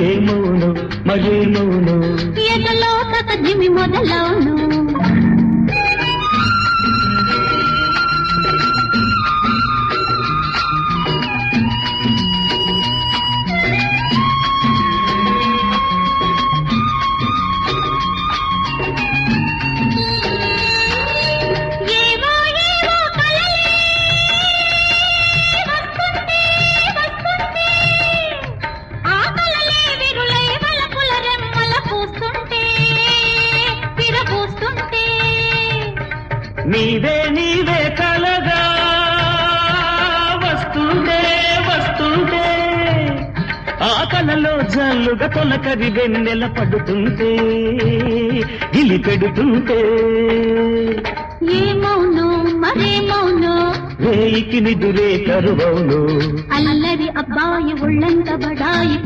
ఏమౌను మరేమౌను ఎదలో తగిమి మొదలవును నీవే నీవే కలగా వస్తుంటే వస్తుంటే ఆ కలలో జల్లుగా తొలకరి వెన్నెల పడుతుంటే గిలి పెడుతుంటే ఏమౌను మరేమౌను రేయికి నిదురే కరువౌను అల్లరి అబ్బాయి ఒళ్ళంత బడాయి